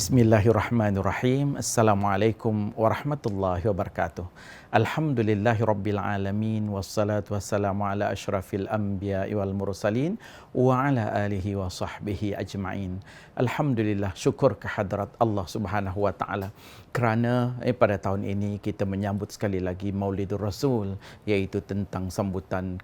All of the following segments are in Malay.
Bismillahirrahmanirrahim. Assalamualaikum warahmatullahi wabarakatuh. Alhamdulillahirabbil alamin wassalatu wassalamu ala asyrafil anbiya'i wal mursalin wa ala alihi wa sahbihi ajma'in. Alhamdulillah, syukur kehadrat Allah Subhanahu wa taala kerana pada tahun ini kita menyambut sekali lagi Maulidur Rasul, iaitu tentang sambutan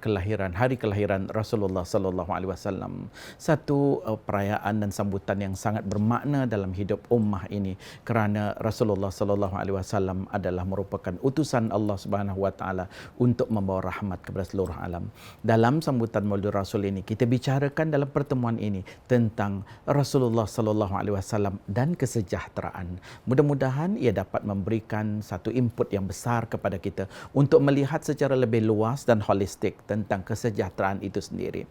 hari kelahiran Rasulullah sallallahu alaihi wasallam. Satu perayaan dan sambutan yang sangat bermakna dalam hidup ummah ini kerana Rasulullah sallallahu alaihi wasallam adalah merupakan utusan Allah Subhanahu wa taala untuk membawa rahmat kepada seluruh alam. Dalam sambutan Maulid Rasul ini kita bicarakan dalam pertemuan ini tentang Rasulullah sallallahu alaihi wasallam dan kesejahteraan. Mudah-mudahan ia dapat memberikan satu input yang besar kepada kita untuk melihat secara lebih luas dan holistik tentang kesejahteraan itu sendiri.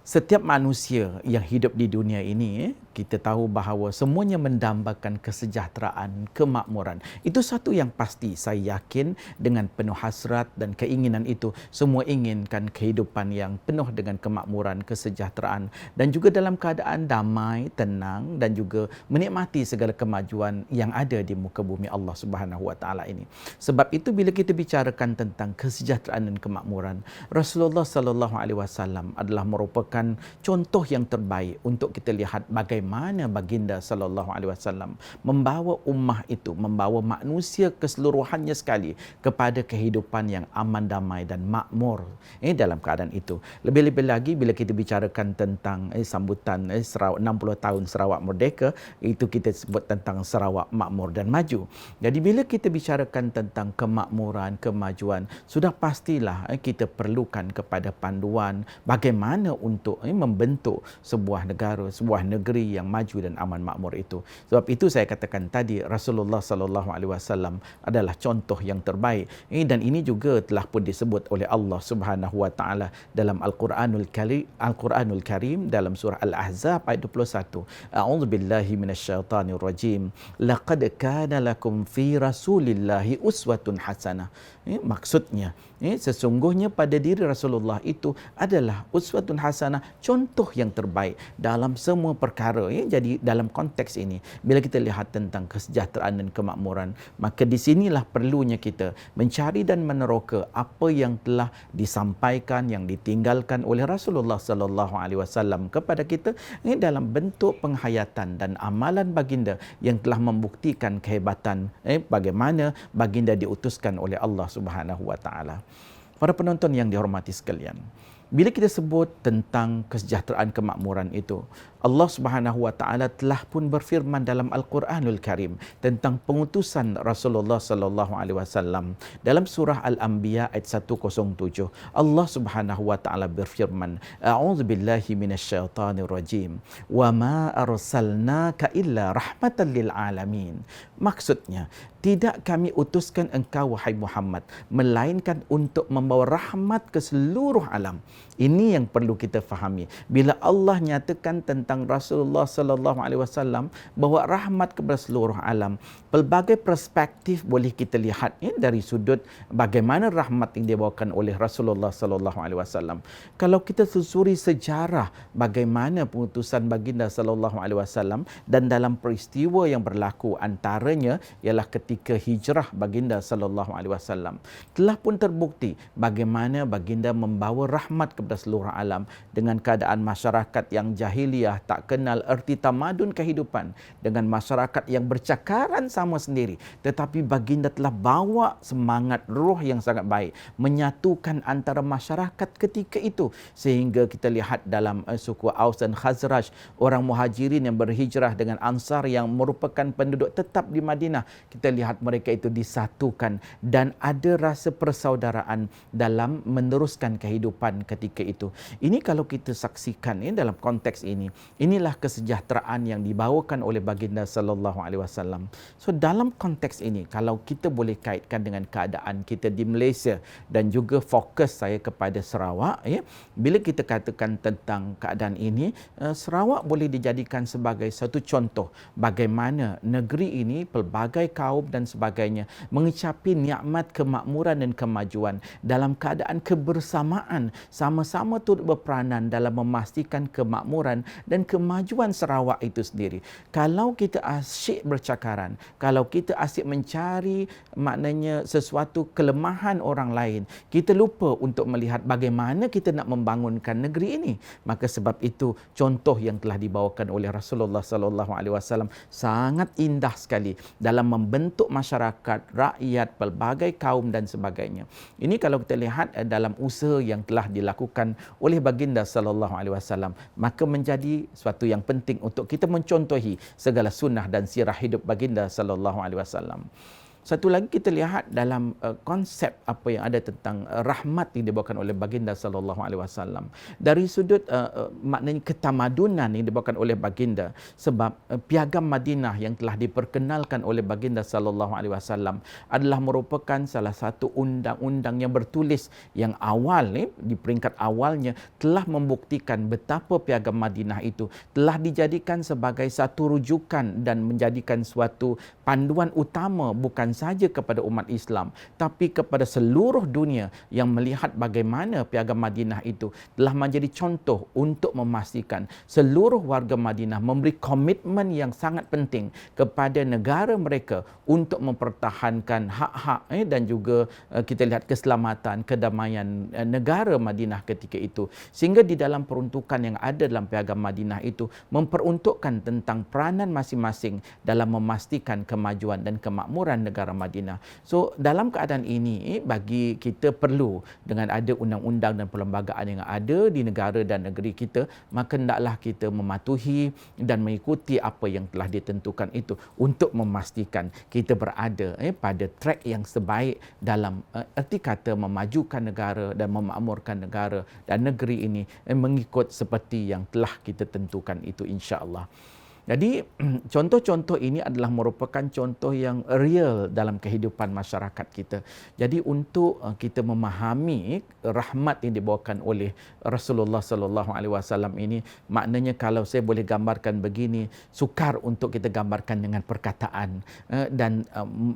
Setiap manusia yang hidup di dunia ini, kita tahu bahawa semuanya mendambakan kesejahteraan, kemakmuran. Itu satu yang pasti. Saya yakin dengan penuh hasrat dan keinginan itu, semua inginkan kehidupan yang penuh dengan kemakmuran, kesejahteraan dan juga dalam keadaan damai, tenang dan juga menikmati segala kemajuan yang ada di muka bumi Allah Subhanahu wa taala ini. Sebab itu bila kita bicarakan tentang kesejahteraan dan kemakmuran, Rasulullah sallallahu alaihi wasallam adalah merupakan contoh yang terbaik untuk kita lihat bagaimana baginda sallallahu alaihi wasallam membawa ummah itu, membawa manusia keseluruhannya sekali kepada kehidupan yang aman, damai dan makmur dalam keadaan itu. Lebih-lebih lagi bila kita bicarakan tentang sambutan 60 tahun Sarawak Merdeka, itu kita sebut tentang Sarawak makmur dan maju. Jadi bila kita bicarakan tentang kemakmuran, kemajuan, sudah pastilah kita perlukan kepada panduan bagaimana untuk membentuk sebuah negara, sebuah negeri yang maju dan aman makmur itu. Sebab itu saya katakan tadi Rasulullah sallallahu alaihi wasallam adalah contoh yang terbaik. Dan ini juga telah pun disebut oleh Allah Subhanahu wa taala dalam Al-Quranul Karim dalam surah Al-Ahzab ayat 21. A'udzubillahi minasyaitanir rajim. Laqad kana lakum fi Rasulillahi uswatun hasanah. Maksudnya sesungguhnya pada diri Rasulullah itu adalah uswatun hasanah, contoh yang terbaik dalam semua perkara. Jadi dalam konteks ini, bila kita lihat tentang kesejahteraan dan kemakmuran, maka di sinilah perlunya kita mencari dan meneroka apa yang telah disampaikan, yang ditinggalkan oleh Rasulullah sallallahu alaihi wasallam kepada kita dalam bentuk penghayatan dan amalan baginda yang telah membuktikan kehebatan bagaimana baginda diutuskan oleh Allah Subhanahu wa taala. Para penonton yang dihormati sekalian, bila kita sebut tentang kesejahteraan kemakmuran itu, Allah Subhanahu wa taala telah pun berfirman dalam Al-Quranul Karim tentang pengutusan Rasulullah sallallahu alaihi wasallam. Dalam surah Al-Anbiya ayat 107, Allah Subhanahu wa taala berfirman, A'udzubillahi minasyaitanir rajim. Wa ma arsalnaka illa rahmatan lil alamin. Maksudnya, tidak kami utuskan engkau wahai Muhammad melainkan untuk membawa rahmat ke seluruh alam. Ini yang perlu kita fahami. Bila Allah nyatakan tentang Rasulullah sallallahu alaihi wasallam bahawa rahmat kepada seluruh alam, pelbagai perspektif boleh kita lihat dari sudut bagaimana rahmat yang dibawakan oleh Rasulullah sallallahu alaihi wasallam. Kalau kita susuri sejarah bagaimana pengutusan baginda sallallahu alaihi wasallam dan dalam peristiwa yang berlaku antaranya ialah ketika hijrah baginda sallallahu alaihi wasallam, telah pun terbukti bagaimana baginda membawa rahmat kepada seluruh alam dengan keadaan masyarakat yang jahiliah, tak kenal erti tamadun kehidupan, dengan masyarakat yang bercakaran sama sendiri, tetapi baginda telah bawa semangat roh yang sangat baik menyatukan antara masyarakat ketika itu, sehingga kita lihat dalam suku Aus dan Khazraj, orang muhajirin yang berhijrah dengan Ansar yang merupakan penduduk tetap di Madinah, kita lihat mereka itu disatukan dan ada rasa persaudaraan dalam meneruskan kehidupan ketika itu. Ini kalau kita saksikan dalam konteks ini, inilah kesejahteraan yang dibawakan oleh baginda sallallahu alaihi wasallam. So dalam konteks ini, kalau kita boleh kaitkan dengan keadaan kita di Malaysia dan juga fokus saya kepada Sarawak, bila kita katakan tentang keadaan ini, Sarawak boleh dijadikan sebagai satu contoh bagaimana negeri ini pelbagai kaum dan sebagainya, mengecapi nikmat kemakmuran dan kemajuan dalam keadaan kebersamaan, sama-sama turut berperanan dalam memastikan kemakmuran dan kemajuan Sarawak itu sendiri. Kalau kita asyik bercakaran, kalau kita asyik mencari maknanya sesuatu kelemahan orang lain, kita lupa untuk melihat bagaimana kita nak membangunkan negeri ini. Maka sebab itu contoh yang telah dibawakan oleh Rasulullah sallallahu alaihi wasallam sangat indah sekali dalam membentuk masyarakat, rakyat, pelbagai kaum dan sebagainya. Ini kalau kita lihat dalam usaha yang telah dilakukan oleh baginda sallallahu alaihi wasallam, maka menjadi suatu yang penting untuk kita mencontohi segala sunnah dan sirah hidup baginda sallallahu alaihi wasallam. Satu lagi kita lihat dalam konsep apa yang ada tentang rahmat yang dibawakan oleh baginda sallallahu alaihi wasallam. Dari sudut maknanya ketamadunan yang dibawakan oleh baginda, sebab piagam Madinah yang telah diperkenalkan oleh baginda sallallahu alaihi wasallam adalah merupakan salah satu undang-undang yang bertulis yang awal di peringkat awalnya telah membuktikan betapa piagam Madinah itu telah dijadikan sebagai satu rujukan dan menjadikan suatu panduan utama bukan saja kepada umat Islam tapi kepada seluruh dunia yang melihat bagaimana piagam Madinah itu telah menjadi contoh untuk memastikan seluruh warga Madinah memberi komitmen yang sangat penting kepada negara mereka untuk mempertahankan hak-hak dan juga kita lihat keselamatan, kedamaian negara Madinah ketika itu. Sehingga di dalam peruntukan yang ada dalam piagam Madinah itu memperuntukkan tentang peranan masing-masing dalam memastikan kemajuan dan kemakmuran negara Madinah. So dalam keadaan ini bagi kita perlu dengan ada undang-undang dan perlembagaan yang ada di negara dan negeri kita, maka hendaklah kita mematuhi dan mengikuti apa yang telah ditentukan itu untuk memastikan kita berada pada track yang sebaik dalam erti kata memajukan negara dan memakmurkan negara dan negeri ini mengikut seperti yang telah kita tentukan itu, insya-Allah. Jadi contoh-contoh ini adalah merupakan contoh yang real dalam kehidupan masyarakat kita. Jadi untuk kita memahami rahmat yang dibawakan oleh Rasulullah sallallahu alaihi wasallam ini, maknanya kalau saya boleh gambarkan begini, sukar untuk kita gambarkan dengan perkataan dan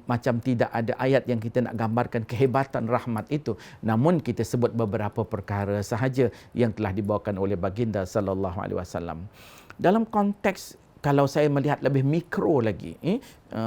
macam tidak ada ayat yang kita nak gambarkan kehebatan rahmat itu. Namun kita sebut beberapa perkara sahaja yang telah dibawakan oleh baginda sallallahu alaihi wasallam. Dalam konteks kalau saya melihat lebih mikro lagi,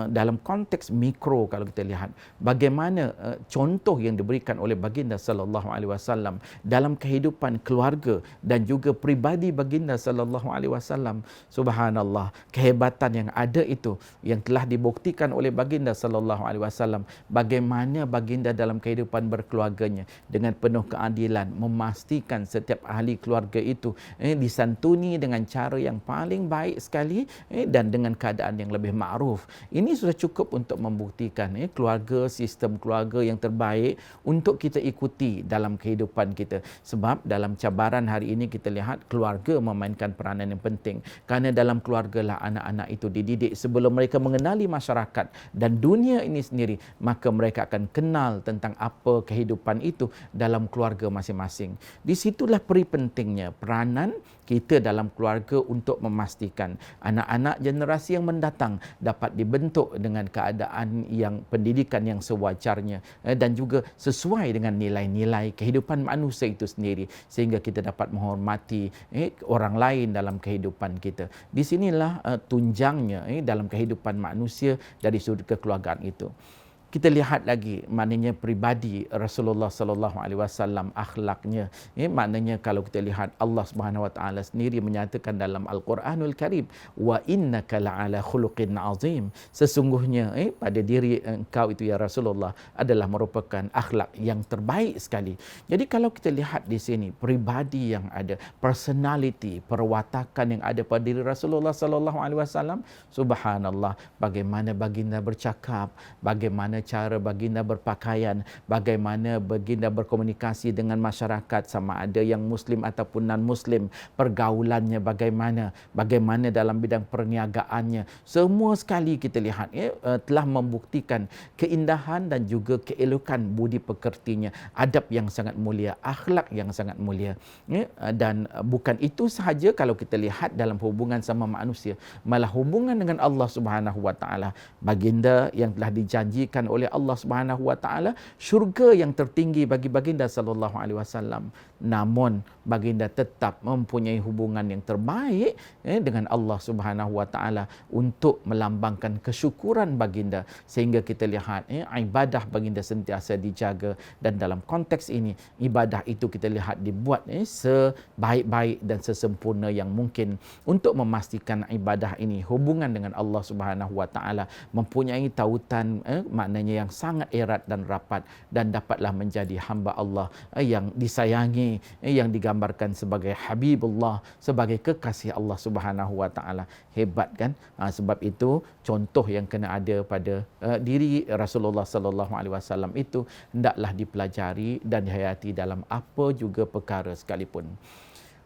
dalam konteks mikro kalau kita lihat bagaimana contoh yang diberikan oleh baginda sallallahu alaihi wasallam dalam kehidupan keluarga dan juga pribadi baginda sallallahu alaihi wasallam, subhanallah, kehebatan yang ada itu yang telah dibuktikan oleh baginda sallallahu alaihi wasallam, bagaimana baginda dalam kehidupan berkeluarganya dengan penuh keadilan memastikan setiap ahli keluarga itu disantuni dengan cara yang paling baik sekali dan dengan keadaan yang lebih ma'ruf. Ini sudah cukup untuk membuktikan keluarga, sistem keluarga yang terbaik untuk kita ikuti dalam kehidupan kita. Sebab dalam cabaran hari ini kita lihat keluarga memainkan peranan yang penting. Kerana dalam keluarga lah anak-anak itu dididik sebelum mereka mengenali masyarakat dan dunia ini sendiri, maka mereka akan kenal tentang apa kehidupan itu dalam keluarga masing-masing. Di situlah peri pentingnya peranan kita dalam keluarga untuk memastikan anak-anak generasi yang mendatang dapat dibentuk dengan keadaan yang pendidikan yang sewajarnya dan juga sesuai dengan nilai-nilai kehidupan manusia itu sendiri, sehingga kita dapat menghormati orang lain dalam kehidupan kita. Di sinilah tunjangnya dalam kehidupan manusia dari sudut kekeluargaan itu. Kita lihat lagi maknanya pribadi Rasulullah sallallahu alaihi wasallam, akhlaknya. Maknanya kalau kita lihat Allah Subhanahu wa taala sendiri menyatakan dalam Al-Quranul Karim, wa innaka la'ala khuluqin azim. Sesungguhnya pada diri engkau itu ya Rasulullah adalah merupakan akhlak yang terbaik sekali. Jadi kalau kita lihat di sini pribadi yang ada, personality, perwatakan yang ada pada diri Rasulullah sallallahu alaihi wasallam, subhanallah, bagaimana baginda bercakap, bagaimana cara baginda berpakaian, bagaimana baginda berkomunikasi dengan masyarakat, sama ada yang Muslim ataupun non-Muslim, pergaulannya bagaimana dalam bidang perniagaannya. Semua sekali kita lihat telah membuktikan keindahan dan juga keelokan budi pekertinya, adab yang sangat mulia, akhlak yang sangat mulia. Dan bukan itu sahaja kalau kita lihat dalam hubungan sama manusia, malah hubungan dengan Allah Subhanahu wa taala. Baginda yang telah dijanjikan oleh Allah Subhanahu wa taala syurga yang tertinggi bagi baginda sallallahu alaihi wasallam. Namun baginda tetap mempunyai hubungan yang terbaik dengan Allah Subhanahu wa taala untuk melambangkan kesyukuran baginda, sehingga kita lihat ibadah baginda sentiasa dijaga, dan dalam konteks ini ibadah itu kita lihat dibuat sebaik-baik dan sesempurna yang mungkin untuk memastikan ibadah ini hubungan dengan Allah Subhanahu wa taala mempunyai tautan maknanya yang sangat erat dan rapat, dan dapatlah menjadi hamba Allah yang disayangi, yang digambarkan sebagai Habibullah, sebagai kekasih Allah Subhanahu wa taala. Hebat kan? Sebab itu contoh yang kena ada pada diri Rasulullah sallallahu alaihi wasallam itu hendaklah dipelajari dan dihayati dalam apa juga perkara sekalipun.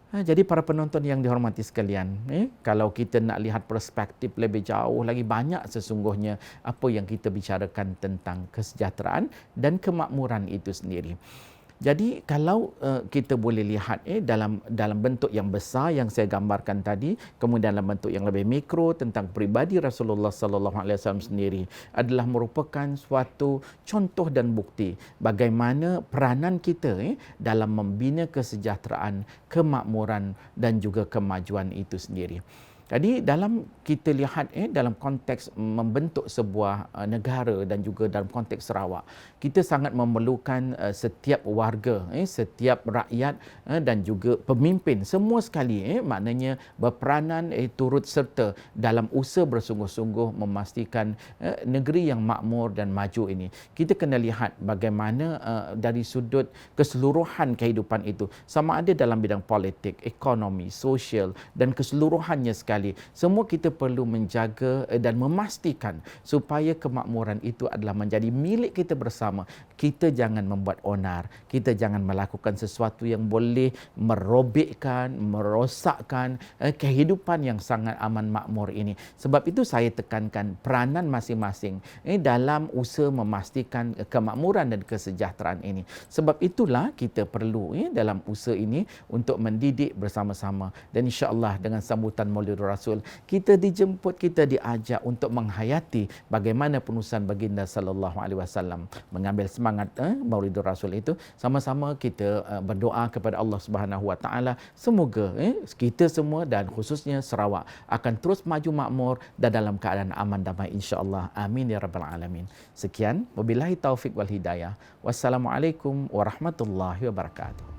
Jadi para penonton yang dihormati sekalian, kalau kita nak lihat perspektif lebih jauh lagi, banyak sesungguhnya apa yang kita bicarakan tentang kesejahteraan dan kemakmuran itu sendiri. Jadi kalau kita boleh lihat dalam bentuk yang besar yang saya gambarkan tadi, kemudian dalam bentuk yang lebih mikro tentang pribadi Rasulullah sallallahu alaihi wasallam sendiri adalah merupakan suatu contoh dan bukti bagaimana peranan kita dalam membina kesejahteraan, kemakmuran dan juga kemajuan itu sendiri. Jadi dalam kita lihat dalam konteks membentuk sebuah negara dan juga dalam konteks Sarawak, kita sangat memerlukan setiap warga, setiap rakyat dan juga pemimpin semua sekali maknanya berperanan turut serta dalam usaha bersungguh-sungguh memastikan negeri yang makmur dan maju ini. Kita kena lihat bagaimana dari sudut keseluruhan kehidupan itu, sama ada dalam bidang politik, ekonomi, sosial dan keseluruhannya sekali. Semua kita perlu menjaga dan memastikan supaya kemakmuran itu adalah menjadi milik kita bersama. Kita jangan membuat onar, kita jangan melakukan sesuatu yang boleh merobekkan, merosakkan kehidupan yang sangat aman makmur ini. Sebab itu saya tekankan peranan masing-masing dalam usaha memastikan kemakmuran dan kesejahteraan ini. Sebab itulah kita perlu dalam usaha ini untuk mendidik bersama-sama, dan insya-Allah dengan sambutan Maulid Rasul, kita dijemput, kita diajak untuk menghayati bagaimana penubusan baginda sallallahu alaihi wasallam. Mengambil semangat Maulidur Rasul itu, sama-sama kita berdoa kepada Allah Subhanahu wa taala semoga kita semua dan khususnya Sarawak akan terus maju makmur dan dalam keadaan aman damai insya-Allah. Amin ya rabbal alamin. Sekian, wabillahi taufik wal hidayah. Wassalamualaikum warahmatullahi wabarakatuh.